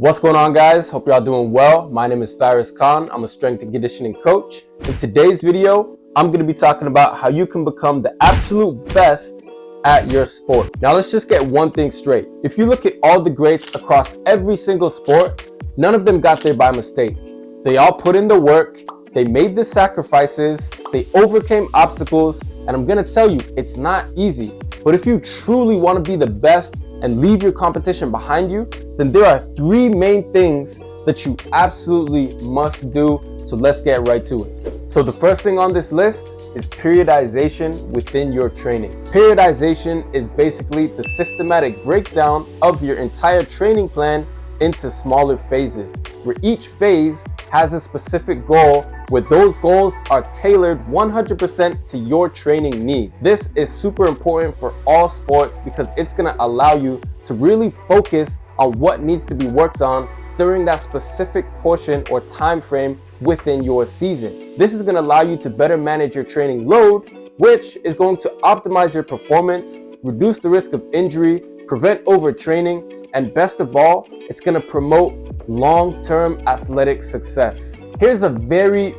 What's going on, guys? Hope y'all doing well. My name is Faris Khan. I'm a strength and conditioning coach. In today's video, I'm going to be talking about how you can become the absolute best at your sport. Now, let's just get one thing straight. If you look at all the greats across every single sport, none of them got there by mistake. They all put in the work, they made the sacrifices, they overcame obstacles, and I'm going to tell you, it's not easy. But if you truly want to be the best and leave your competition behind you, then there are three main things that you absolutely must do. So let's get right to it. So the first thing on this list is periodization within your training. Periodization is basically the systematic breakdown of your entire training plan into smaller phases, where each phase has a specific goal, where those goals are tailored 100% to your training need. This is super important for all sports because it's going to allow you to really focus on what needs to be worked on during that specific portion or time frame within your season. This is going to allow you to better manage your training load, which is going to optimize your performance, reduce the risk of injury, prevent overtraining, and best of all, it's going to promote long-term athletic success. Here's a very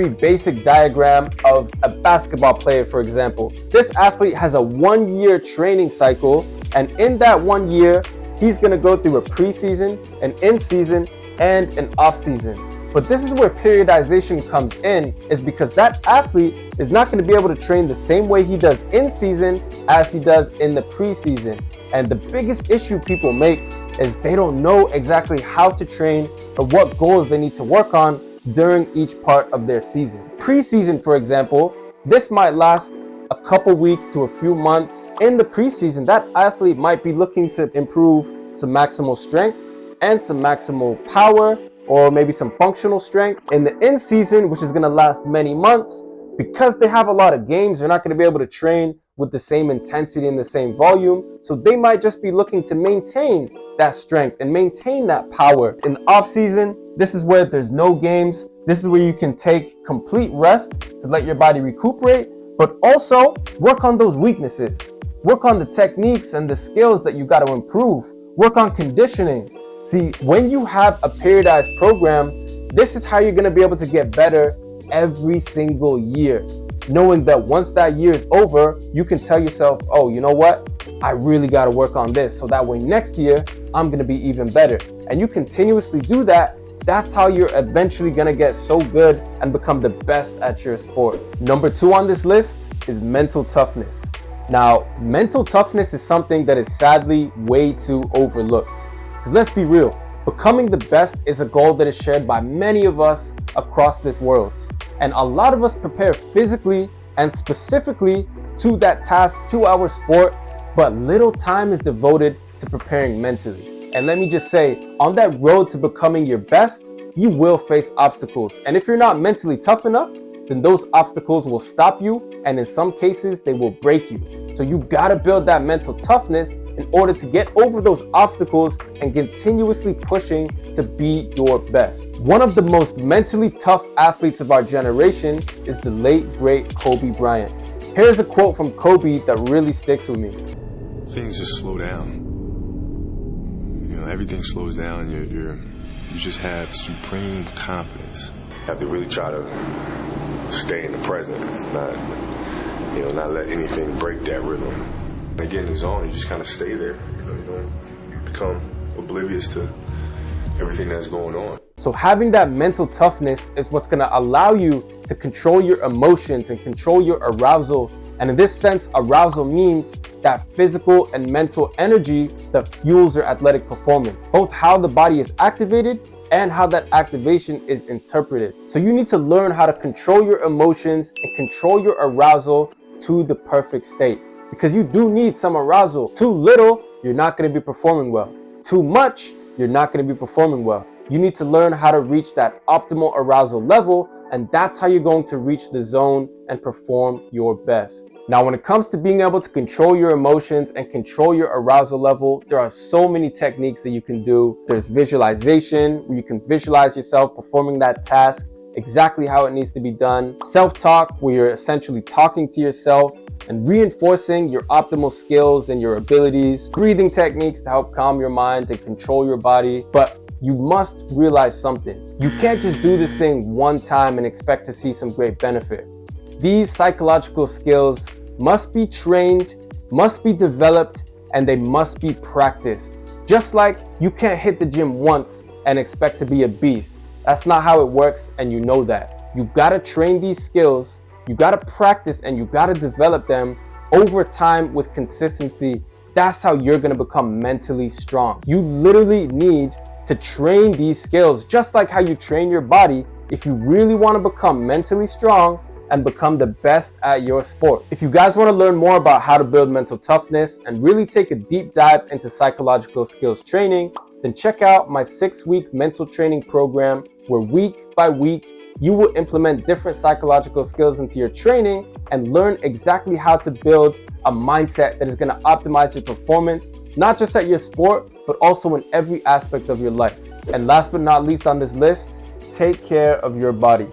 basic diagram of a basketball player, for example. This athlete has a 1-year training cycle, and in that 1 year, he's going to go through a preseason, an in-season, and an off-season. But this is where periodization comes in, is because that athlete is not going to be able to train the same way he does in season as he does in the preseason. And the biggest issue people make is they don't know exactly how to train or what goals they need to work on during each part of their season. Preseason, for example, this might last a couple weeks to a few months. In the preseason, that athlete might be looking to improve some maximal strength and some maximal power, or maybe some functional strength. In the in-season, which is going to last many months, because they have a lot of games, they're not going to be able to train with the same intensity and the same volume. So they might just be looking to maintain that strength and maintain that power. In the off-season, this is where there's no games. This is where you can take complete rest to let your body recuperate, but also work on those weaknesses. Work on the techniques and the skills that you got to improve. Work on conditioning. See, when you have a periodized program, this is how you're going to be able to get better every single year. Knowing that once that year is over, you can tell yourself, oh, you know what? I really got to work on this. So that way next year, I'm going to be even better. And you continuously do that. That's how you're eventually going to get so good and become the best at your sport. Number 2 on this list is mental toughness. Now, mental toughness is something that is sadly way too overlooked. Because let's be real, becoming the best is a goal that is shared by many of us across this world. And a lot of us prepare physically and specifically to that task, to our sport, but little time is devoted to preparing mentally. And let me just say, on that road to becoming your best, you will face obstacles. And if you're not mentally tough enough, then those obstacles will stop you, and in some cases, they will break you. So you gotta build that mental toughness in order to get over those obstacles and continuously pushing to be your best. One of the most mentally tough athletes of our generation is the late, great Kobe Bryant. Here's a quote from Kobe that really sticks with me. Things just slow down. You know, everything slows down. You just have supreme confidence. You have to really try to stay in the present, not let anything break that rhythm. And get in the zone, you just kind of stay there. You don't become oblivious to everything that's going on. So having that mental toughness is what's going to allow you to control your emotions and control your arousal. And in this sense, arousal means that physical and mental energy that fuels your athletic performance, both how the body is activated and how that activation is interpreted. So you need to learn how to control your emotions and control your arousal to the perfect state, because you do need some arousal. Too little, you're not going to be performing well. Too much, you're not going to be performing well. You need to learn how to reach that optimal arousal level, and that's how you're going to reach the zone and perform your best. Now, when it comes to being able to control your emotions and control your arousal level, there are so many techniques that you can do. There's visualization, where you can visualize yourself performing that task exactly how it needs to be done. Self-talk, where you're essentially talking to yourself and reinforcing your optimal skills and your abilities. Breathing techniques to help calm your mind and control your body. But you must realize something. You can't just do this thing one time and expect to see some great benefit. These psychological skills must be trained, must be developed, and they must be practiced. Just like you can't hit the gym once and expect to be a beast. That's not how it works, and you know that. You gotta train these skills, you gotta practice, and you gotta develop them over time with consistency. That's how you're gonna become mentally strong. You literally need to train these skills just like how you train your body if you really wanna become mentally strong and become the best at your sport. If you guys want to learn more about how to build mental toughness and really take a deep dive into psychological skills training, then check out my 6-week mental training program where week by week you will implement different psychological skills into your training and learn exactly how to build a mindset that is going to optimize your performance, not just at your sport, but also in every aspect of your life. And last but not least on this list, take care of your body.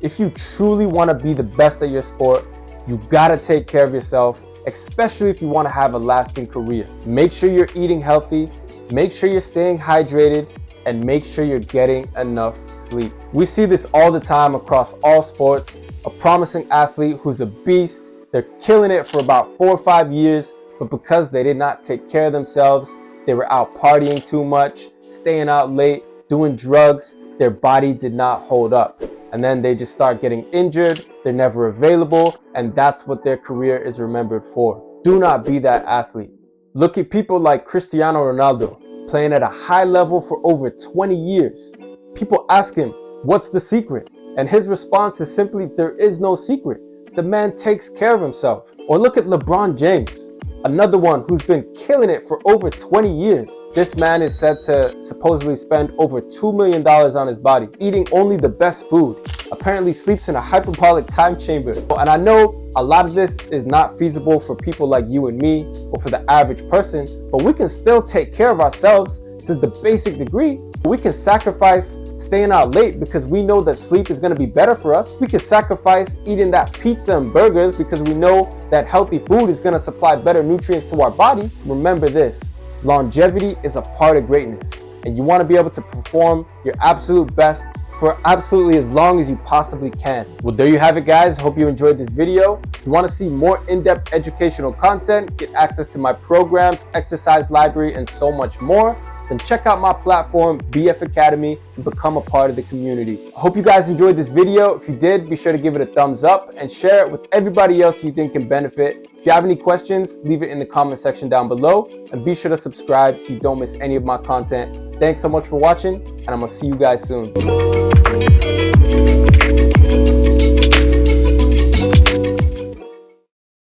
If you truly want to be the best at your sport, you gotta take care of yourself, especially if you want to have a lasting career. Make sure you're eating healthy, make sure you're staying hydrated, and make sure you're getting enough sleep. We see this all the time across all sports. A promising athlete who's a beast, they're killing it for about 4 or 5 years, but because they did not take care of themselves, they were out partying too much, staying out late, doing drugs, their body did not hold up. And then they just start getting injured, they're never available, and that's what their career is remembered for. Do not be that athlete. Look at people like Cristiano Ronaldo, playing at a high level for over 20 years. People ask him, what's the secret? And his response is simply, there is no secret. The man takes care of himself. Or look at LeBron James, another one who's been killing it for over 20 years. This man is said to supposedly spend over $2 million on his body, eating only the best food, apparently sleeps in a hyperbolic time chamber. And I know a lot of this is not feasible for people like you and me, or for the average person, but we can still take care of ourselves to the basic degree. We can sacrifice staying out late because we know that sleep is going to be better for us. We can sacrifice eating that pizza and burgers because we know that healthy food is going to supply better nutrients to our body. Remember this, longevity is a part of greatness, and you want to be able to perform your absolute best for absolutely as long as you possibly can. Well, there you have it, guys. Hope you enjoyed this video. If you want to see more in-depth educational content, get access to my programs, exercise library, and so much more, then check out my platform, BF Academy, and become a part of the community. I hope you guys enjoyed this video. If you did, be sure to give it a thumbs up and share it with everybody else you think can benefit. If you have any questions, leave it in the comment section down below, and be sure to subscribe so you don't miss any of my content. Thanks so much for watching, and I'm gonna see you guys soon.